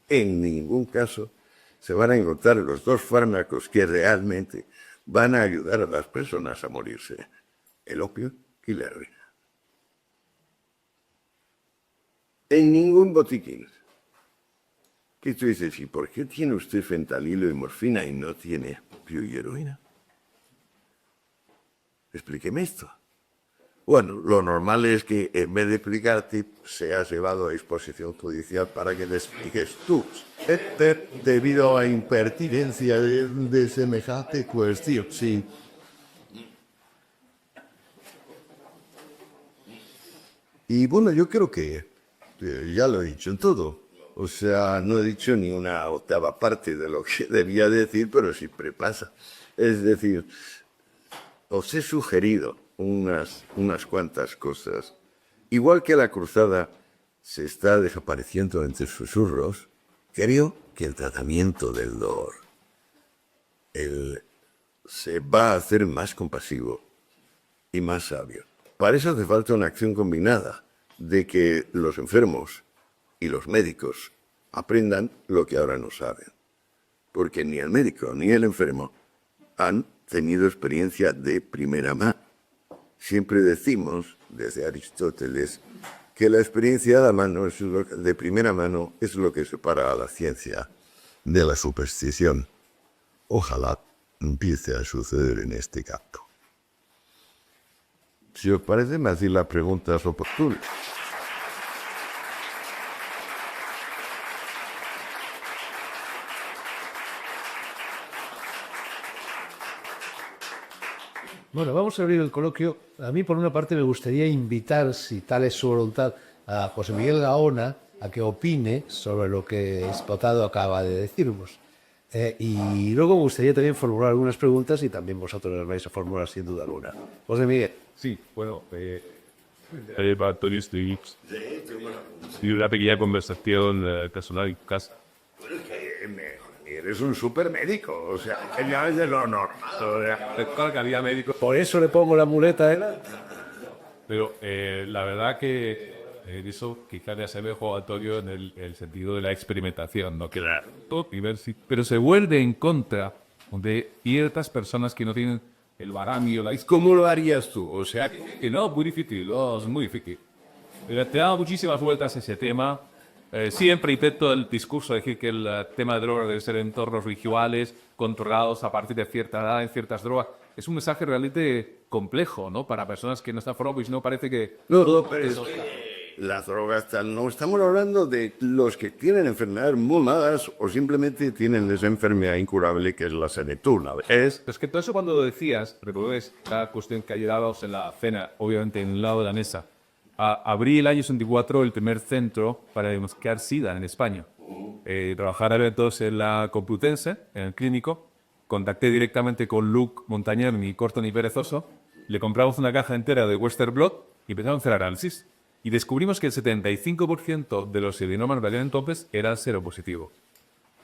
se van a encontrar los 2 fármacos que realmente van a ayudar a las personas a morirse: el opio y la heroína. En ningún botiquín. ¿Qué tú dices? ¿Y por qué tiene usted fentanilo y morfina y no tiene opio y heroína? Explíqueme esto. Bueno, lo normal es que en vez de explicarte, seas llevado a disposición judicial para que le expliques tú, debido a la impertinencia de semejante cuestión. Sí. Y bueno, yo creo que ya lo he dicho en todo. O sea, no he dicho ni una octava parte de lo que debía decir, pero siempre pasa. Es decir, os he sugerido unas cuantas cosas. Igual que la cruzada se está desapareciendo entre susurros, creo que el tratamiento del dolor se va a hacer más compasivo y más sabio. Para eso hace falta una acción combinada de que los enfermos y los médicos aprendan lo que ahora no saben. Porque ni el médico ni el enfermo han tenido experiencia de primera mano. Siempre decimos, desde Aristóteles, que la experiencia de primera mano es lo que separa a la ciencia de la superstición. Ojalá empiece a suceder en este campo. Si os parece, me hacéis las preguntas oportunas. Bueno, vamos a abrir el coloquio. A mí, por una parte, me gustaría invitar, si tal es su voluntad, a José Miguel Gaona a que opine sobre lo que Espotado acaba de decirnos. Y luego me gustaría también formular algunas preguntas y también vosotros las vais a formular sin duda alguna. José Miguel. Sí, bueno, para Antonio estoy una pequeña conversación personal en casa. Eres un supermédico, o sea, ya es de lo normal. Claro que había médicos, Por eso le pongo la muleta, ¿eh? pero la verdad que eso quizás le asemejo a Antonio en el sentido de la experimentación, ¿no? Claro. Pero se vuelve en contra de ciertas personas que no tienen el baramio. ¿Cómo lo harías tú? O sea, que no, muy difícil, no, es muy difícil. Te he dado muchísimas vueltas a ese tema. Siempre intento el discurso de decir que el tema de drogas debe ser en entornos rituales, controlados a partir de cierta edad, en ciertas drogas. Es un mensaje realmente complejo, ¿no? Para personas que no están formadas, pues no parece que... No, pero las drogas no estamos hablando de los que tienen enfermedades muy malas o simplemente tienen esa enfermedad incurable que es la senectud. Es que todo eso cuando lo decías, recuerdes la cuestión que ayer hablábamos en la cena, obviamente en el lado de la mesa. Abrí el año 64 el primer centro para diagnosticar SIDA en España. Trabajar eventos en la Complutense, en el clínico. Contacté directamente con Luc Montañer, mi corto ni perezoso. Le compramos una caja entera de Western Blot y empezamos a hacer análisis. Y descubrimos que el 75% de los adenomas de aquel entonces eran seropositivos.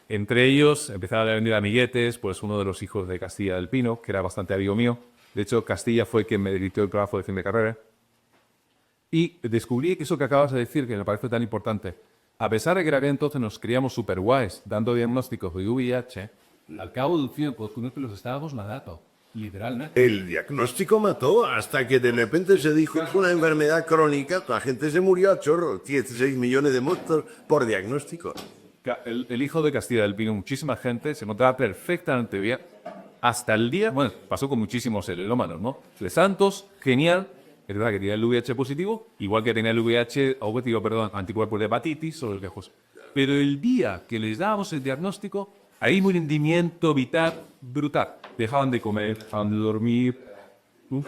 Entre ellos empezaron a venir amiguetes, pues uno de los hijos de Castilla del Pino, que era bastante amigo mío. De hecho, Castilla fue quien me dirigió el trabajo de fin de carrera. Y descubrí que eso que acabas de decir, que me parece tan importante, a pesar de que en aquel entonces nos creíamos super guays dando diagnósticos de VIH, al cabo del tiempo, que los estábamos matando, literalmente. El diagnóstico mató hasta que de repente se dijo que es una enfermedad crónica, la gente se murió a chorro, 16 millones de muertos por diagnóstico. El hijo de Castilla del Pino, muchísima gente se encontraba perfectamente bien. Hasta el día, bueno, pasó con muchísimos celelómanos, ¿no? De Santos, genial, es verdad que tenía el VIH positivo, igual que tenía el VIH, perdón, anticuerpos de hepatitis o los viejos. Pero el día que les dábamos el diagnóstico, ahí un rendimiento vital brutal. Dejaban de comer, dejaban de dormir. Uf.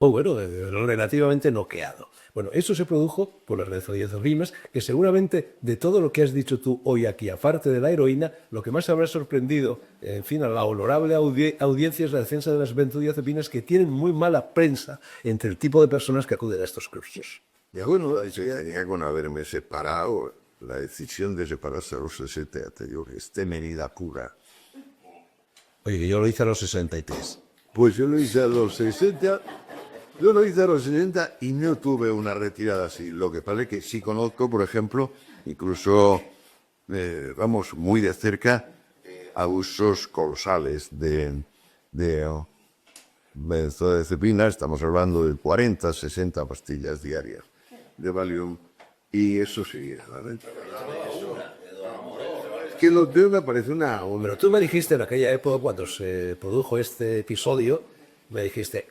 o bueno, relativamente noqueado. Bueno, eso se produjo por las benzodiazepinas, que seguramente de todo lo que has dicho tú hoy aquí, aparte de la heroína, lo que más habrá sorprendido, en fin, a la honorable audiencia es la defensa de las benzodiazepinas, que tienen muy mala prensa entre el tipo de personas que acuden a estos cursos. Ya bueno, ya con haberme separado, la decisión de separarse a los 60, ya te digo que es temeridad pura. Oye, yo lo hice a los 63. Pues yo lo hice a los 60, y no tuve una retirada así. Lo que pasa es que sí conozco, por ejemplo, incluso, vamos, muy de cerca, abusos colosales de benzodiazepina. Estamos hablando de 40, 60 pastillas diarias de Valium. Y eso sí, ¿vale? Es que lo de me parece una... Pero tú me dijiste en aquella época, cuando se produjo este episodio, me dijiste,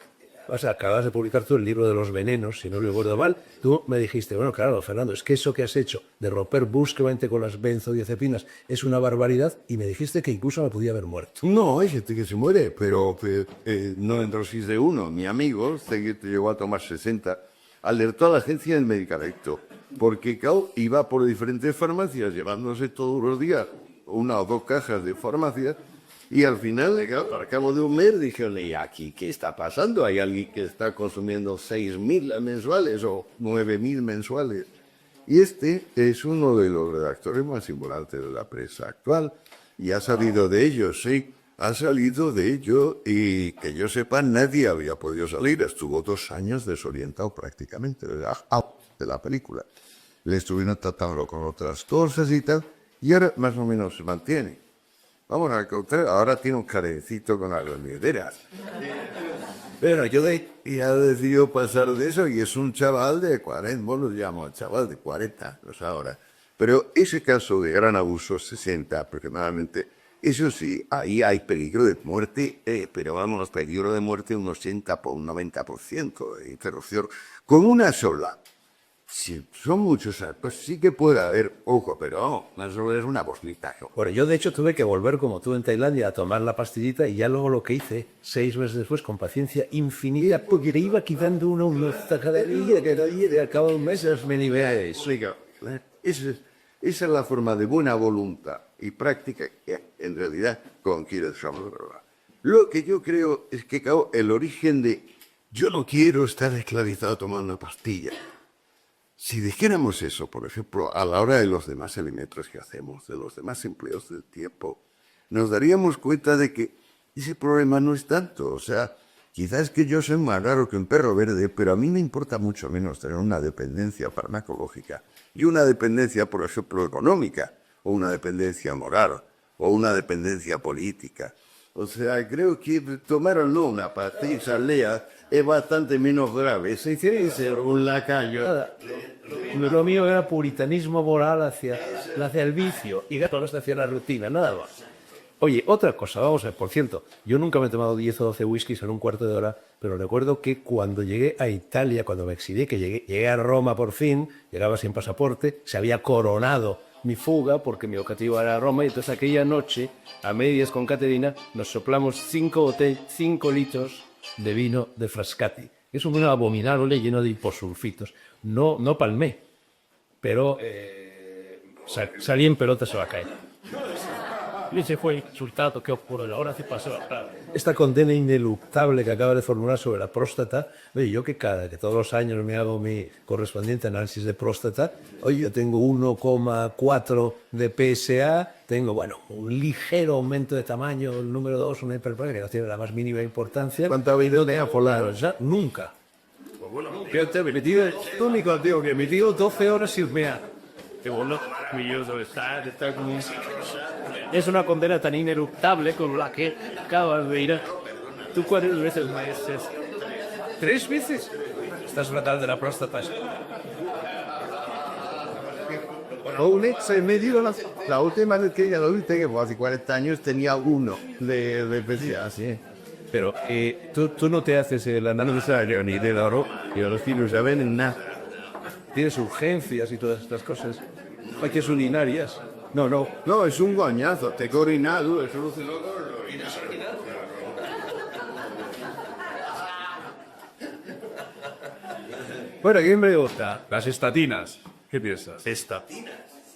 acabas de publicar tú el libro de los venenos, si no recuerdo mal, tú me dijiste, bueno, claro, Fernando, es que eso que has hecho de romper bruscamente con las benzodiazepinas es una barbaridad, y me dijiste que incluso me podía haber muerto. No, hay gente que se muere, pero no en dosis de uno. Mi amigo, que llegó a tomar 60, alertó a la agencia del medicamento, porque iba por diferentes farmacias llevándose todos los días 1 o 2 cajas de farmacias, y al final, al cabo de un mes, dijeron, ¿y aquí qué está pasando? Hay alguien que está consumiendo 6.000 mensuales o 9.000 mensuales. Y este es uno de los redactores más importantes de la prensa actual, y ha salido de ello, sí, ha salido de ello, y que yo sepa, nadie había podido salir. Estuvo 2 años desorientado prácticamente de la película. Le estuvieron tratando con otras cosas y tal, y ahora más o menos se mantiene. Vamos a encontrar, ahora tiene un carecito con las mierderas. Pero yo ya he decidido pasar de eso, y es un chaval de 40, bueno, lo llamo chaval de 40, no sé ahora. Pero ese caso de gran abuso, 60 aproximadamente, eso sí, ahí hay peligro de muerte, pero vamos, peligro de muerte un 80 por un 90% de interrupción, con una sola. Si son muchos, pues sí que puede haber, ojo, pero más solo es una bolita. Bueno, yo de hecho tuve que volver como tú en Tailandia a tomar la pastillita, y ya luego lo que hice 6 meses después con paciencia infinita, porque le iba quitando una tajadilla que y al cabo de un mes me liberé. Oiga, esa es la forma de buena voluntad y práctica que en realidad conquiere Lo que yo creo es que el origen de yo no quiero estar esclavizado tomando una pastilla. Si dijéramos eso, por ejemplo, a la hora de los demás alimentos que hacemos, de los demás empleos del tiempo, nos daríamos cuenta de que ese problema no es tanto. O sea, quizás que yo soy más raro que un perro verde, pero a mí me importa mucho menos tener una dependencia farmacológica y una dependencia, por ejemplo, económica, o una dependencia moral, o una dependencia política. O sea, creo que tomarlo una pastilla lea es bastante menos grave. Se quiere ser un lacayo. Lo mío era puritanismo moral hacia el vicio, y gato hacia la rutina, nada más. Oye, otra cosa, vamos a ver, por cierto, yo nunca me he tomado 10 o 12 whiskies en un cuarto de hora, pero recuerdo que cuando llegué a Italia, cuando me exilié, que llegué a Roma por fin, llegaba sin pasaporte, se había coronado mi fuga porque mi objetivo era Roma, y entonces aquella noche, a medias con Caterina, nos soplamos 5 litros de vino de Frascati. Es un vino abominable lleno de hiposulfitos. No palmé, pero salí en pelotas a la calle. Ese fue el resultado que ocurrió. Ahora sí pasó. Esta condena ineluctable que acaba de formular sobre la próstata, oye, yo que todos los años me hago mi correspondiente análisis de próstata, oye, yo tengo 1,4 de PSA, tengo, bueno, un ligero aumento de tamaño, el número 2, una hiperplasia que no tiene la más mínima importancia. ¿Cuánto ha habido de apolar? Nunca. Fíjate, mi tío, tú ni contigo, que mi tío 12 horas sin mear. Qué bueno, maravilloso estar con un... Es una condena tan ineluctable con la que acabas de ir. ¿Tú cuántas veces me dices? 3 veces. Estás fatal de la próstata. Bueno, un ex me dio la última vez que ya lo viste, que fue hace 40 años, tenía 1 de PSA, sí. Pero tú no te haces el análisis ni del oro, y los no saben nada. tienes urgencias y todas estas cosas. Hay que ser urinarias. No, es un goñazo, te he orinado, es solucionado. Bueno, ¿quién me gusta? Las estatinas. ¿Qué piensas? Estatinas.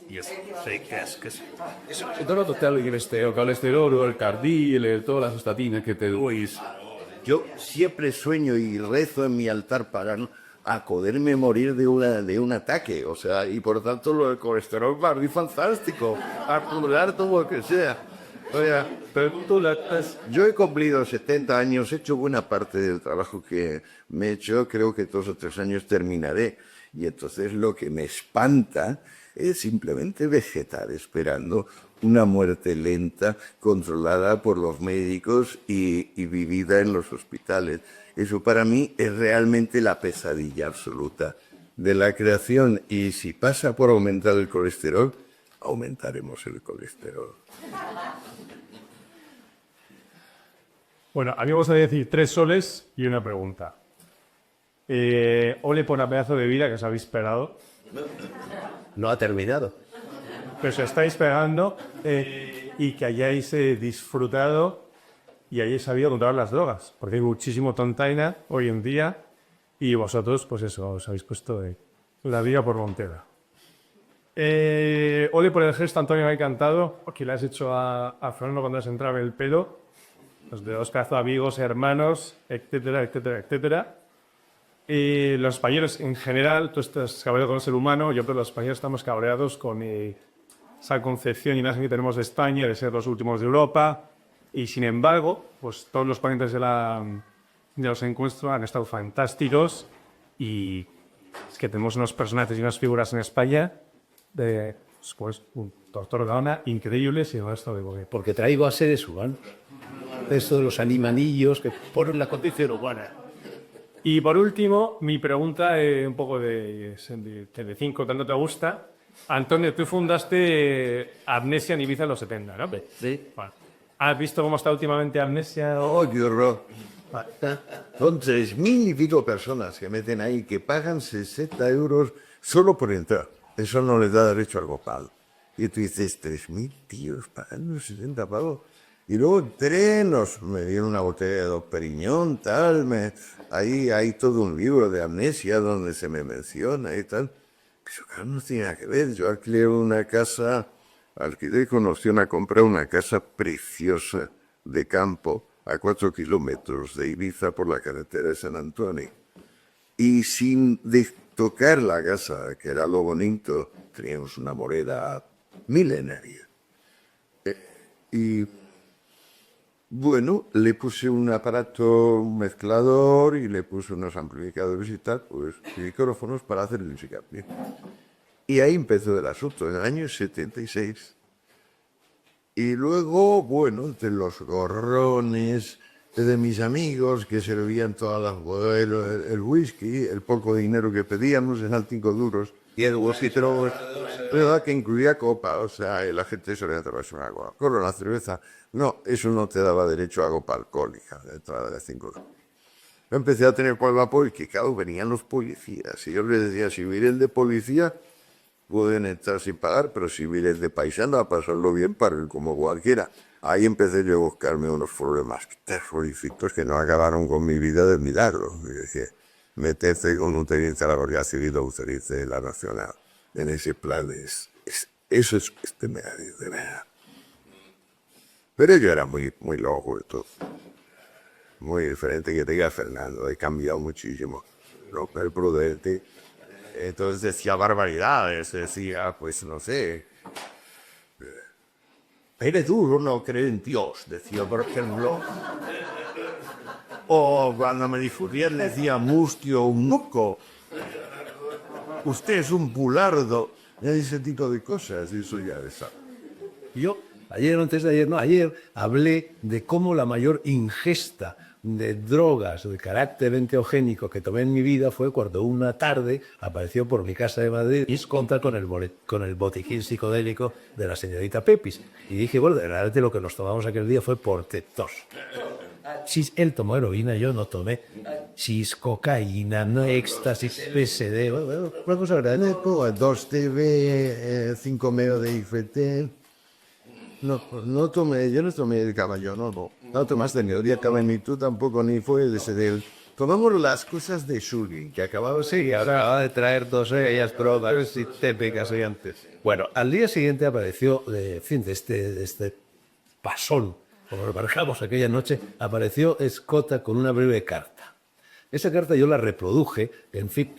Y eso, sí, ¿qué es? ¿Qué es? Eso. Todo el colesterol, el cardil, todas las estatinas que te doy. Yo siempre sueño y rezo en mi altar para no poderme morir de un ataque, o sea, y por tanto lo del colesterol va a ir fantástico, acumular todo lo que sea. O sea, pero yo he cumplido 70 años, he hecho buena parte del trabajo que me he hecho, creo que 2 o 3 años terminaré, y entonces lo que me espanta es simplemente vegetar esperando una muerte lenta, controlada por los médicos y vivida en los hospitales. Eso para mí es realmente la pesadilla absoluta de la creación. Y si pasa por aumentar el colesterol, aumentaremos el colesterol. Bueno, a mí vamos a decir 3 soles y una pregunta. Ole por la pedazo de vida que os habéis esperado. No ha terminado. Que os estáis pegando y que hayáis disfrutado y hayáis sabido controlar las drogas. Porque hay muchísimo tontaina hoy en día y vosotros, pues eso, os habéis puesto la vida por montera. Ole por el gesto, Antonio, me ha encantado, que le has hecho a Fernando cuando has entrado en el pelo. Los de dos cazos amigos, hermanos, etcétera, etcétera, etcétera. Los españoles en general, tú estás cabreado con el ser humano, yo creo que los españoles estamos cabreados con esa concepción y imagen que tenemos de España, de ser los últimos de Europa, y sin embargo, pues todos los ponentes de los encuentros han estado fantásticos y es que tenemos unos personajes y unas figuras en España de, pues, un doctor Gaona increíbles y el resto de Boguet. Porque traigo a seres humanos. Esto de los animalillos que ponen la condición humana. Y por último, mi pregunta un poco de Telecinco, ¿tanto te gusta? Antonio, tú fundaste Amnesia en Ibiza en los 70, ¿no? Sí. Bueno, ¿has visto cómo está últimamente Amnesia? ¡Oh, qué horror! Son 3.000 y pico personas que meten ahí, que pagan 60 euros solo por entrar. Eso no les da derecho al gopal. Y tú dices, 3.000 tíos pagando 60 pavos. Y luego entré, me dieron una botella de Dom Periñón, tal, ahí hay todo un libro de Amnesia donde se me menciona y tal. Eso claro, no tiene nada que ver. Yo alquilé con opción a comprar una casa preciosa de campo a 4 kilómetros de Ibiza por la carretera de San Antonio. Y sin tocar la casa, que era lo bonito, teníamos una moreda milenaria. Y bueno, le puse un aparato, un mezclador y le puse unos amplificadores y tal, pues micrófonos para hacer música. Y ahí empezó el asunto, en el año 76. Y luego, bueno, de los gorrones de mis amigos que servían el whisky, el poco dinero que pedíamos eran 5 duros. Y el whisky, ¿verdad? Que incluía copa, o sea, la gente solía tomarse una Coca-Cola, la cerveza. No, eso no te daba derecho a copa alcohólica, de entrada de 5 euros. Yo empecé a tener cuerda porque, claro, venían los policías. Y yo les decía, si vienen de policía, pueden entrar sin pagar, pero si vienen de paisano, a pasarlo bien para ir como cualquiera. Ahí empecé yo a buscarme unos problemas terroríficos que no acabaron con mi vida de milagro. Dije, meterse con un teniente de la Guardia Civil o un teniente de la Nacional. En ese plan eso es temerario, de verdad. Pero yo era muy, muy loco de todo. Muy diferente que diga Fernando, he cambiado muchísimo. Romper prudente. Entonces decía barbaridades, decía, pues no sé. Eres duro, no cree en Dios, decía, por ejemplo. O cuando me difundían decía mustio, un nuco. Usted es un bulardo. Ese tipo de cosas, eso ya es. Yo, ayer hablé de cómo la mayor ingesta de drogas de carácter enteogénico que tomé en mi vida fue cuando una tarde apareció por mi casa de Madrid y conta con el botiquín psicodélico de la señorita Pepis. Y dije, bueno, realmente lo que nos tomamos aquel día fue portetos. Si él tomó heroína, yo no tomé. Si cocaína, no éxtasis, PSD, una cosa grande. 2 TV, 5 medio de IFT. No tomé, yo no tomé el caballo, no tomaste ni el día caballo, ni tú tampoco, ni fue ese del tomamos las cosas de Shulgin, que acababa Sí, ahora acaba de traer dos ellas, pero a ver si típicas y antes. Bueno, al día siguiente apareció, en fin, de este pasón, como lo marcamos aquella noche, apareció Escota con una breve carta. Esa carta yo la reproduje, en fin,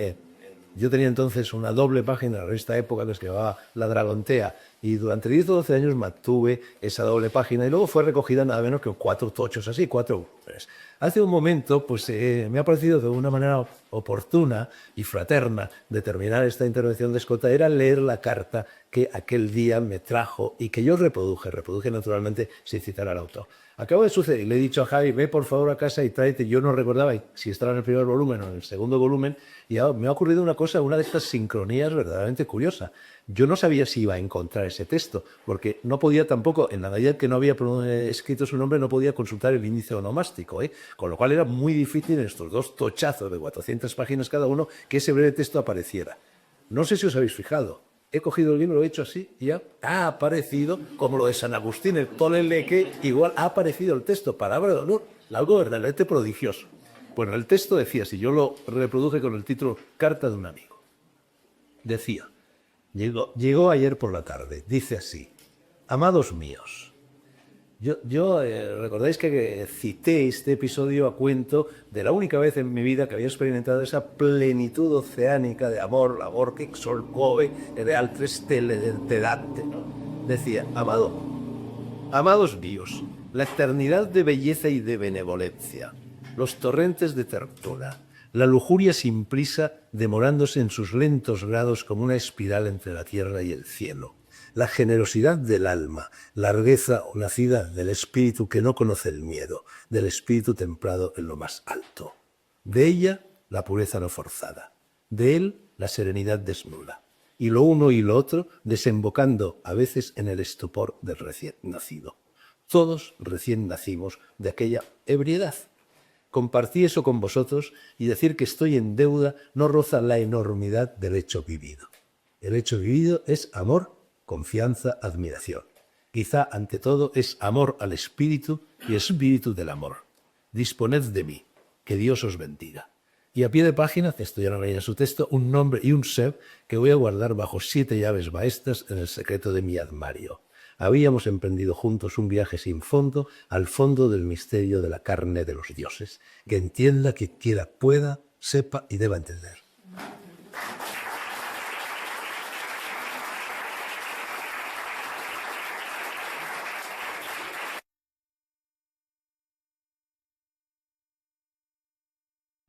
yo tenía entonces una doble página en la revista Época que se llamaba La Dragontea, y durante 10 o 12 años mantuve esa doble página y luego fue recogida nada menos que 4 tochos así, 4 volúmenes. Hace un momento pues me ha parecido de una manera oportuna y fraterna de terminar esta intervención de Escota era leer la carta que aquel día me trajo y que yo reproduje naturalmente sin citar al autor. Acabo de suceder, y le he dicho a Javi, ve por favor a casa y tráete, yo no recordaba si estaba en el primer volumen o en el segundo volumen, y me ha ocurrido una cosa, una de estas sincronías verdaderamente curiosa. Yo no sabía si iba a encontrar ese texto, porque no podía tampoco, en la medida que no había escrito su nombre, no podía consultar el índice onomástico, con lo cual era muy difícil en estos dos tochazos de 400 páginas cada uno que ese breve texto apareciera. No sé si os habéis fijado. He cogido el libro, lo he hecho así y ya ha aparecido, como lo de San Agustín, el Toleleque, igual ha aparecido el texto, palabra de honor, algo verdaderamente prodigioso. Bueno, el texto decía, si yo lo reproduje con el título Carta de un amigo, decía, llegó ayer por la tarde, dice así, amados míos, recordáis que cité este episodio a cuento de la única vez en mi vida que había experimentado esa plenitud oceánica de amor que exolcove de altre stelle de Dante. Decía, amados míos, la eternidad de belleza y de benevolencia, los torrentes de ternura, la lujuria sin prisa demorándose en sus lentos grados como una espiral entre la tierra y el cielo, la generosidad del alma, largueza o nacida del espíritu que no conoce el miedo, del espíritu templado en lo más alto. De ella, la pureza no forzada. De él, la serenidad desnuda. Y lo uno y lo otro desembocando a veces en el estupor del recién nacido. Todos recién nacimos de aquella ebriedad. Compartí eso con vosotros y decir que estoy en deuda no roza la enormidad del hecho vivido. El hecho vivido es amor, confianza, admiración. Quizá, ante todo, es amor al espíritu y espíritu del amor. Disponed de mí, que Dios os bendiga. Y a pie de página, esto ya no leía su texto, un nombre y un ser que voy a guardar bajo 7 llaves maestras en el secreto de mi armario. Habíamos emprendido juntos un viaje sin fondo al fondo del misterio de la carne de los dioses, que entienda quien quiera, pueda, sepa y deba entender.